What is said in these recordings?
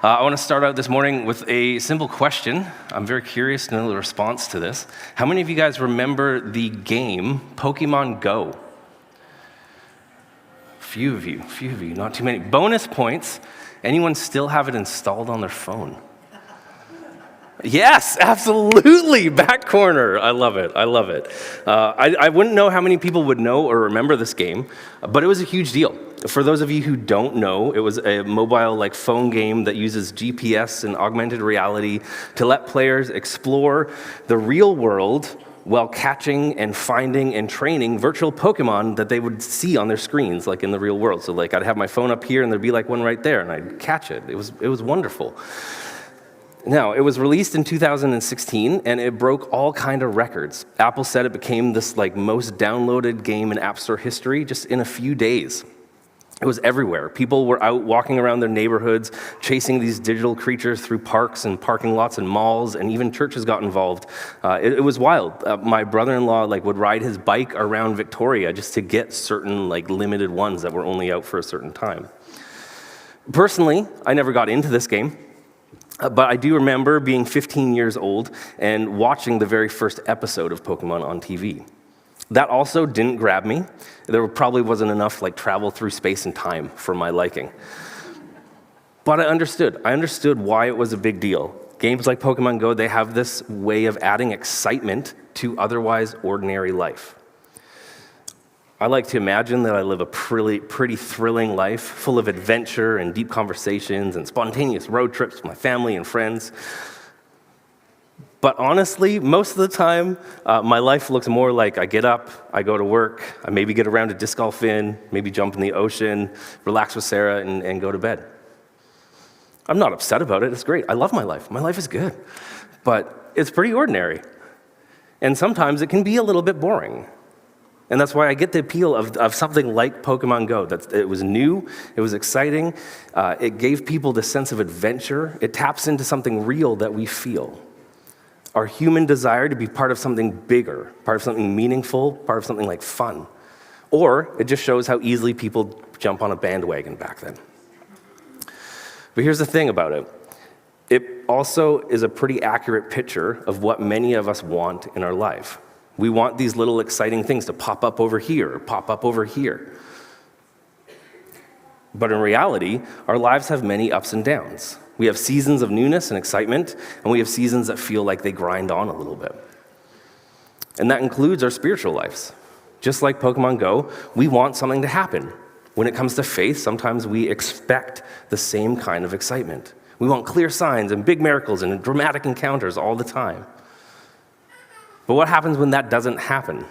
I want to start out this morning with a simple question. I'm very curious to know the response to this. How many of you guys remember the game Pokemon Go? Few of you, not too many. Bonus points. Anyone still have it installed on their phone? Yes, absolutely. Back corner. I love it. I wouldn't know how many people would know or remember this game, but it was a huge deal. For those of you who don't know, it was a mobile phone game that uses GPS and augmented reality to let players explore the real world while catching and finding and training virtual Pokemon that they would see on their screens, like in the real world. So I'd have my phone up here and there'd be one right there and I'd catch it. It was wonderful. Now, it was released in 2016, and it broke all kind of records. Apple said it became this most downloaded game in App Store history just in a few days. It was everywhere. People were out walking around their neighborhoods, chasing these digital creatures through parks and parking lots and malls, and even churches got involved. It was wild. My brother-in-law would ride his bike around Victoria just to get certain limited ones that were only out for a certain time. Personally, I never got into this game. But I do remember being 15 years old and watching the very first episode of Pokemon on TV. That also didn't grab me. There probably wasn't enough travel through space and time for my liking. But I understood. I understood why it was a big deal. Games like Pokemon Go, they have this way of adding excitement to otherwise ordinary life. I like to imagine that I live a pretty thrilling life, full of adventure and deep conversations and spontaneous road trips with my family and friends. But honestly, most of the time, my life looks more like I get up, I go to work, I maybe get around to disc golf in, maybe jump in the ocean, relax with Sarah, and go to bed. I'm not upset about it. It's great. I love my life. My life is good. But it's pretty ordinary. And sometimes it can be a little bit boring. And that's why I get the appeal of something like Pokemon Go. It was new, it was exciting, it gave people the sense of adventure, it taps into something real that we feel. Our human desire to be part of something bigger, part of something meaningful, part of something fun. Or it just shows how easily people jump on a bandwagon back then. But here's the thing about it. It also is a pretty accurate picture of what many of us want in our life. We want these little exciting things to pop up over here, or pop up over here. But in reality, our lives have many ups and downs. We have seasons of newness and excitement, and we have seasons that feel like they grind on a little bit. And that includes our spiritual lives. Just like Pokemon Go, we want something to happen. When it comes to faith, sometimes we expect the same kind of excitement. We want clear signs and big miracles and dramatic encounters all the time. But what happens when that doesn't happen?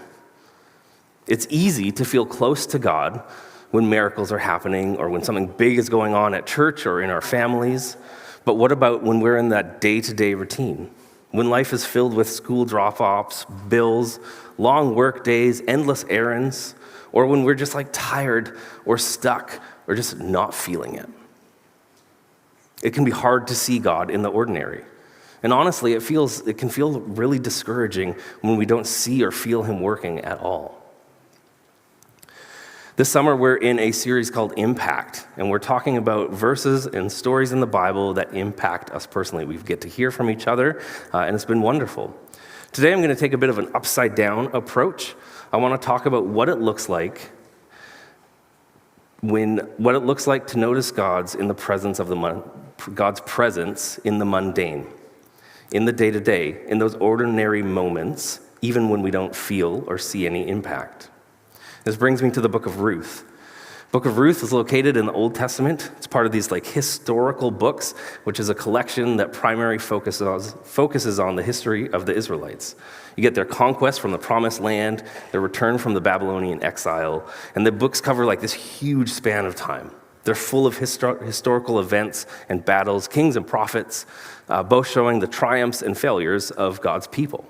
It's easy to feel close to God when miracles are happening or when something big is going on at church or in our families. But what about when we're in that day-to-day routine? When life is filled with school drop-offs, bills, long work days, endless errands, or when we're just tired or stuck or just not feeling it? It can be hard to see God in the ordinary. And honestly, it can feel really discouraging when we don't see or feel him working at all. This summer, we're in a series called Impact, and we're talking about verses and stories in the Bible that impact us personally. We get to hear from each other, and it's been wonderful. Today, I'm going to take a bit of an upside-down approach. I want to talk about what it looks like to notice God's presence in the mundane. In the day-to-day, in those ordinary moments, even when we don't feel or see any impact. This brings me to the book of Ruth. Book of Ruth is located in the Old Testament. It's part of these historical books, which is a collection that primarily focuses on the history of the Israelites. You get their conquest from the Promised Land, their return from the Babylonian exile, and the books cover this huge span of time. They're full of historical events and battles, kings and prophets, both showing the triumphs and failures of God's people.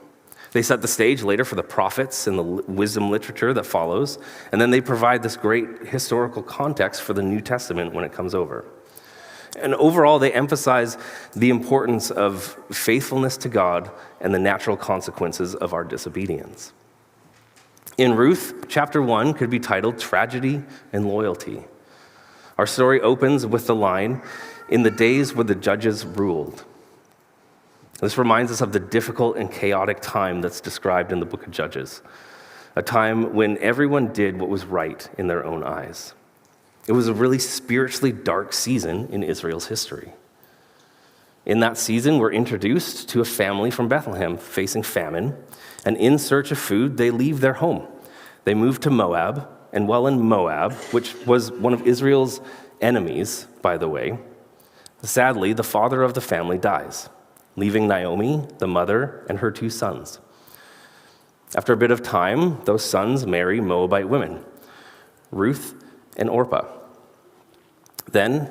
They set the stage later for the prophets and the wisdom literature that follows, and then they provide this great historical context for the New Testament when it comes over. And overall, they emphasize the importance of faithfulness to God and the natural consequences of our disobedience. In Ruth, chapter 1 could be titled Tragedy and Loyalty. Our story opens with the line, "In the days when the judges ruled." This reminds us of the difficult and chaotic time that's described in the book of Judges, a time when everyone did what was right in their own eyes. It was a really spiritually dark season in Israel's history. In that season, we're introduced to a family from Bethlehem facing famine, and in search of food, they leave their home. They move to Moab, and while in Moab, which was one of Israel's enemies, by the way, sadly, the father of the family dies, leaving Naomi, the mother, and her 2 sons. After a bit of time, those sons marry Moabite women, Ruth and Orpah. Then,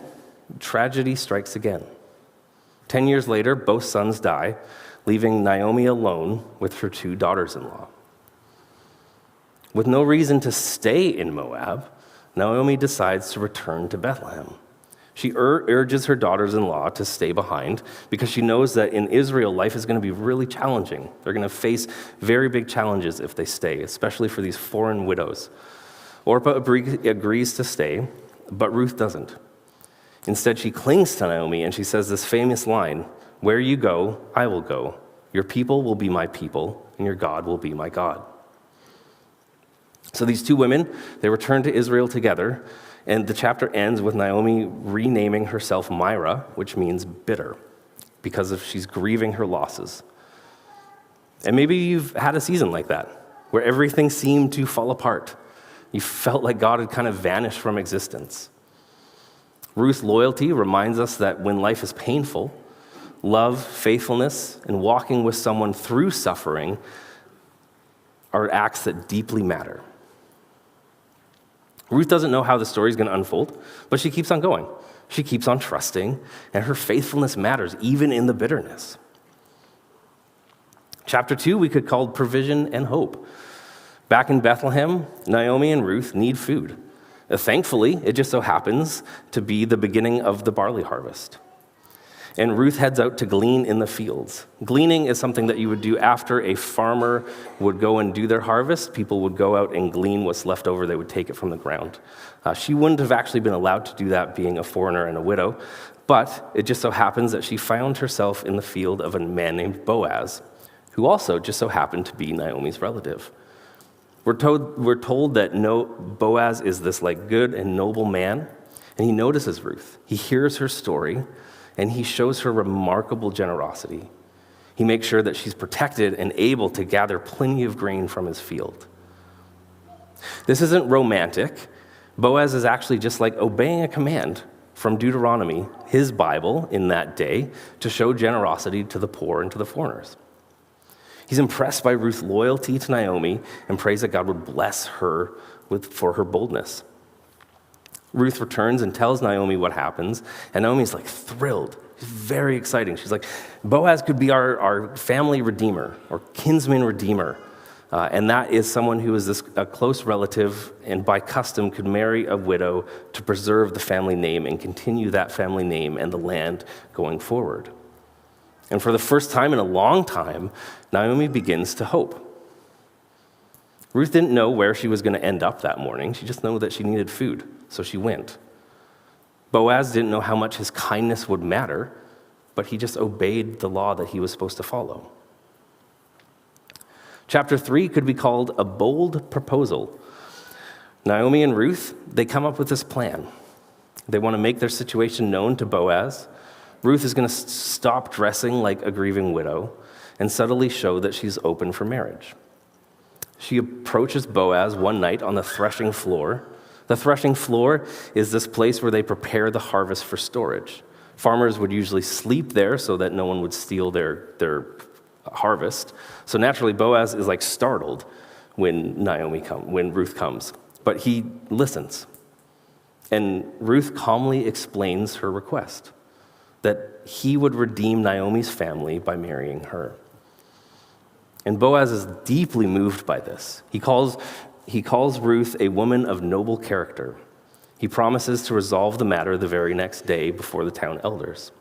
tragedy strikes again. 10 years later, both sons die, leaving Naomi alone with her 2 daughters-in-law. With no reason to stay in Moab, Naomi decides to return to Bethlehem. She urges her daughters-in-law to stay behind because she knows that in Israel, life is going to be really challenging. They're going to face very big challenges if they stay, especially for these foreign widows. Orpah agrees to stay, but Ruth doesn't. Instead, she clings to Naomi and she says this famous line, "Where you go, I will go. Your people will be my people, and your God will be my God." So these 2 women, they return to Israel together, and the chapter ends with Naomi renaming herself Myra, which means bitter, because she's grieving her losses. And maybe you've had a season like that, where everything seemed to fall apart. You felt like God had kind of vanished from existence. Ruth's loyalty reminds us that when life is painful, love, faithfulness, and walking with someone through suffering are acts that deeply matter. Ruth doesn't know how the story is going to unfold, but she keeps on going. She keeps on trusting, and her faithfulness matters, even in the bitterness. Chapter 2 we could call Provision and Hope. Back in Bethlehem, Naomi and Ruth need food. Thankfully, it just so happens to be the beginning of the barley harvest. And Ruth heads out to glean in the fields. Gleaning is something that you would do after a farmer would go and do their harvest. People would go out and glean what's left over. They would take it from the ground. She wouldn't have actually been allowed to do that, being a foreigner and a widow, but it just so happens that she found herself in the field of a man named Boaz, who also just so happened to be Naomi's relative. We're told that Boaz is this good and noble man, and he notices Ruth. He hears her story, and he shows her remarkable generosity. He makes sure that she's protected and able to gather plenty of grain from his field. This isn't romantic. Boaz is actually just obeying a command from Deuteronomy, his Bible in that day, to show generosity to the poor and to the foreigners. He's impressed by Ruth's loyalty to Naomi and prays that God would bless her for her boldness. Ruth returns and tells Naomi what happens, and Naomi's thrilled. It's very exciting. She's like, Boaz could be our family redeemer or kinsman redeemer. And that is someone who is a close relative and by custom could marry a widow to preserve the family name and continue that family name and the land going forward. And for the first time in a long time, Naomi begins to hope. Ruth didn't know where she was going to end up that morning. She just knew that she needed food, so she went. Boaz didn't know how much his kindness would matter, but he just obeyed the law that he was supposed to follow. Chapter 3 could be called a bold proposal. Naomi and Ruth, they come up with this plan. They want to make their situation known to Boaz. Ruth is going to stop dressing like a grieving widow and subtly show that she's open for marriage. She approaches Boaz one night on the threshing floor. The threshing floor is this place where they prepare the harvest for storage. Farmers would usually sleep there so that no one would steal their harvest. So naturally, Boaz is startled when Ruth comes, but he listens. And Ruth calmly explains her request, that he would redeem Naomi's family by marrying her. And Boaz is deeply moved by this. He calls Ruth a woman of noble character. He promises to resolve the matter the very next day before the town elders.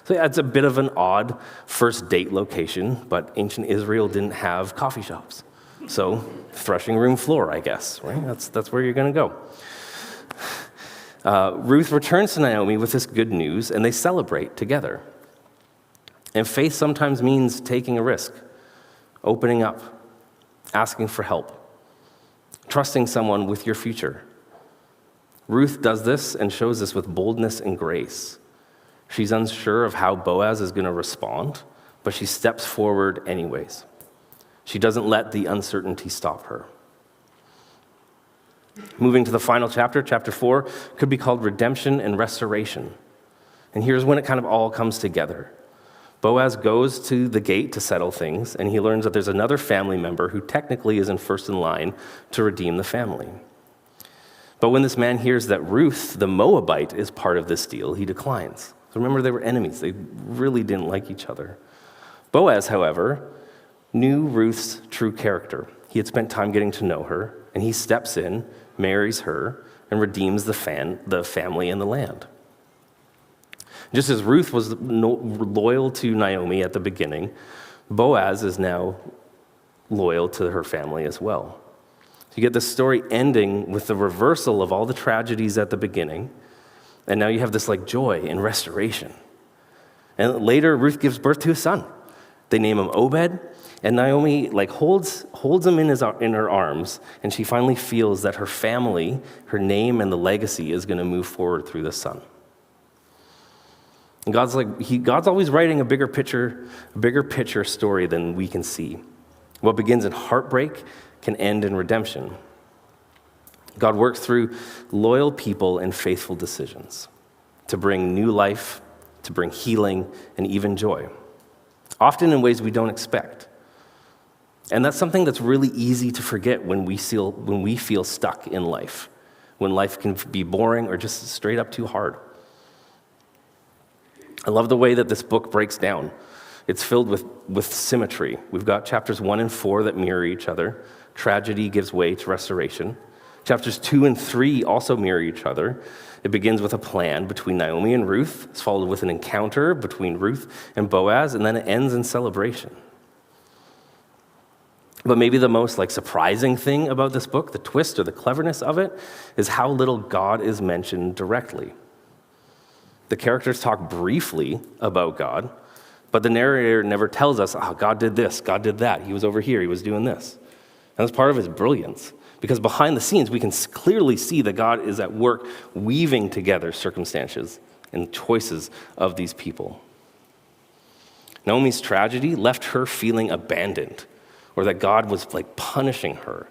So yeah, it's a bit of an odd first date location, but ancient Israel didn't have coffee shops. So threshing room floor, I guess, right? That's where you're going to go. Ruth returns to Naomi with this good news, and they celebrate together. And faith sometimes means taking a risk, opening up, asking for help, trusting someone with your future. Ruth does this and shows this with boldness and grace. She's unsure of how Boaz is going to respond, but she steps forward anyways. She doesn't let the uncertainty stop her. Moving to the final chapter, chapter 4, could be called Redemption and Restoration. And here's when it kind of all comes together. Boaz goes to the gate to settle things, and he learns that there's another family member who technically isn't first in line to redeem the family. But when this man hears that Ruth, the Moabite, is part of this deal, he declines. So remember, they were enemies. They really didn't like each other. Boaz, however, knew Ruth's true character. He had spent time getting to know her, and he steps in, marries her, and redeems the family and the land. Just as Ruth was loyal to Naomi at the beginning, Boaz is now loyal to her family as well. So you get the story ending with the reversal of all the tragedies at the beginning, and now you have this like joy and restoration. And later, Ruth gives birth to a son. They name him Obed, and Naomi like holds him in her arms, and she finally feels that her family, her name, and the legacy is going to move forward through the son. And God's always writing a bigger picture story than we can see. What begins in heartbreak can end in redemption. God works through loyal people and faithful decisions to bring new life, to bring healing, and even joy, often in ways we don't expect. And that's something that's really easy to forget when we feel stuck in life, when life can be boring or just straight up too hard. I love the way that this book breaks down. It's filled with symmetry. We've got chapters 1 and 4 that mirror each other. Tragedy gives way to restoration. Chapters 2 and 3 also mirror each other. It begins with a plan between Naomi and Ruth. It's followed with an encounter between Ruth and Boaz, and then it ends in celebration. But maybe the most surprising thing about this book, the twist or the cleverness of it, is how little God is mentioned directly. The characters talk briefly about God, but the narrator never tells us, God did this, God did that, he was over here, he was doing this. And that's part of his brilliance, because behind the scenes, we can clearly see that God is at work weaving together circumstances and choices of these people. Naomi's tragedy left her feeling abandoned, or that God was punishing her.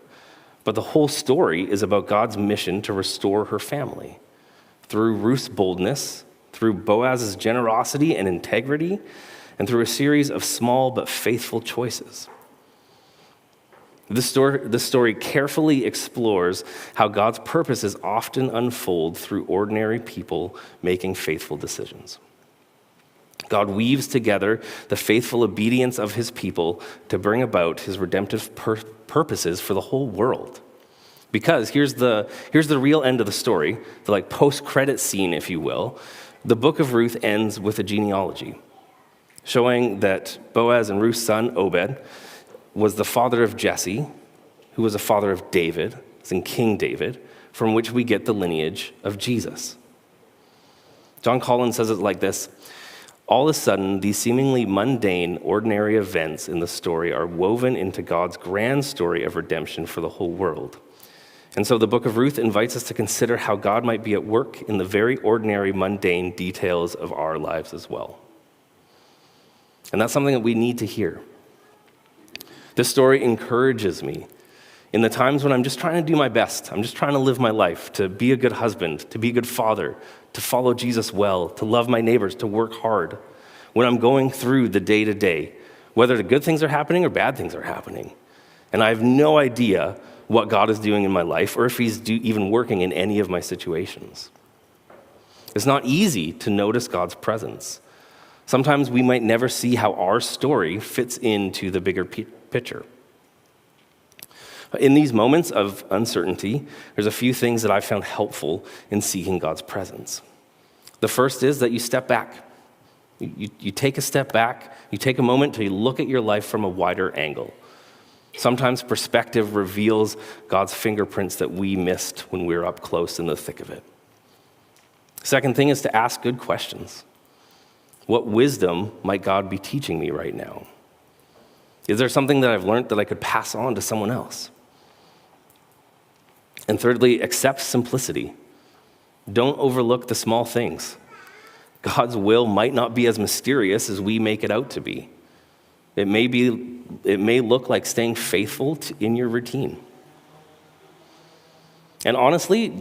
But the whole story is about God's mission to restore her family. Through Ruth's boldness, through Boaz's generosity and integrity, and through a series of small but faithful choices. This story carefully explores how God's purposes often unfold through ordinary people making faithful decisions. God weaves together the faithful obedience of his people to bring about his redemptive purposes for the whole world. Because here's the real end of the story, the post-credit scene, if you will. The book of Ruth ends with a genealogy, showing that Boaz and Ruth's son, Obed, was the father of Jesse, who was a father of David, as in King David, from which we get the lineage of Jesus. John Colin says it like this: all of a sudden, these seemingly mundane, ordinary events in the story are woven into God's grand story of redemption for the whole world. And so the book of Ruth invites us to consider how God might be at work in the very ordinary, mundane details of our lives as well. And that's something that we need to hear. This story encourages me in the times when I'm just trying to do my best. I'm just trying to live my life, to be a good husband, to be a good father, to follow Jesus well, to love my neighbors, to work hard. When I'm going through the day-to-day, whether the good things are happening or bad things are happening. And I have no idea what God is doing in my life or if he's even working in any of my situations. It's not easy to notice God's presence. Sometimes we might never see how our story fits into the bigger picture. In these moments of uncertainty, there's a few things that I've found helpful in seeking God's presence. The first is that you step back. You take a step back, you take a moment to look at your life from a wider angle. Sometimes perspective reveals God's fingerprints that we missed when we were up close in the thick of it. Second thing is to ask good questions. What wisdom might God be teaching me right now? Is there something that I've learned that I could pass on to someone else? And thirdly, accept simplicity. Don't overlook the small things. God's will might not be as mysterious as we make it out to be. It may look like staying faithful in your routine. And honestly,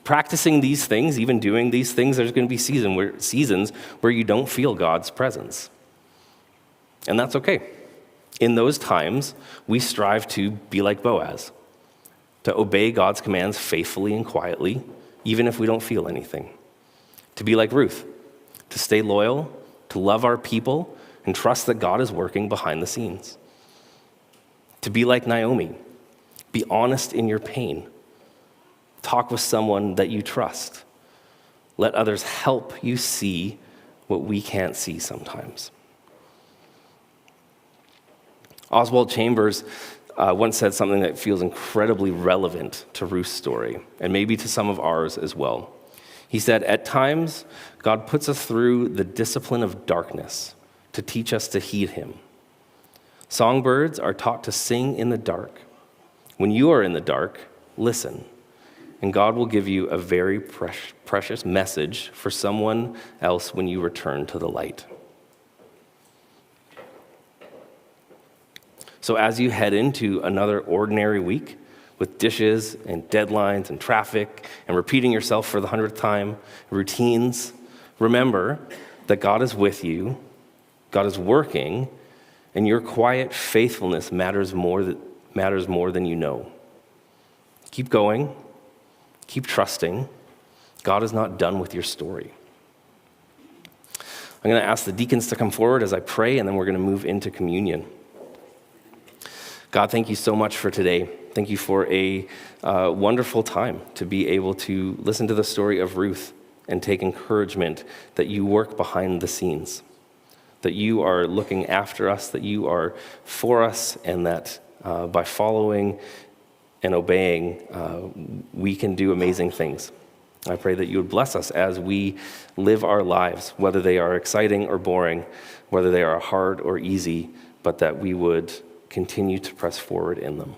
practicing these things, even doing these things, there's going to be seasons where you don't feel God's presence. And that's okay. In those times, we strive to be like Boaz, to obey God's commands faithfully and quietly, even if we don't feel anything. To be like Ruth, to stay loyal, to love our people, and trust that God is working behind the scenes. To be like Naomi, be honest in your pain. Talk with someone that you trust. Let others help you see what we can't see sometimes. Oswald Chambers once said something that feels incredibly relevant to Ruth's story, and maybe to some of ours as well. He said, "At times, God puts us through the discipline of darkness to teach us to heed him. Songbirds are taught to sing in the dark. When you are in the dark, listen, and God will give you a very precious message for someone else when you return to the light." So as you head into another ordinary week with dishes and deadlines and traffic and repeating yourself for the 100th time, routines, remember that God is with you, God is working, and your quiet faithfulness matters more than you know. Keep going. Keep trusting. God is not done with your story. I'm going to ask the deacons to come forward as I pray, and then we're going to move into communion. God, thank you so much for today. Thank you for a wonderful time to be able to listen to the story of Ruth and take encouragement that you work behind the scenes, that you are looking after us, that you are for us, and that by following and obeying, we can do amazing things. I pray that you would bless us as we live our lives, whether they are exciting or boring, whether they are hard or easy, but that we would continue to press forward in them.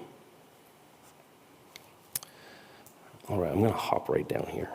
All right, I'm going to hop right down here.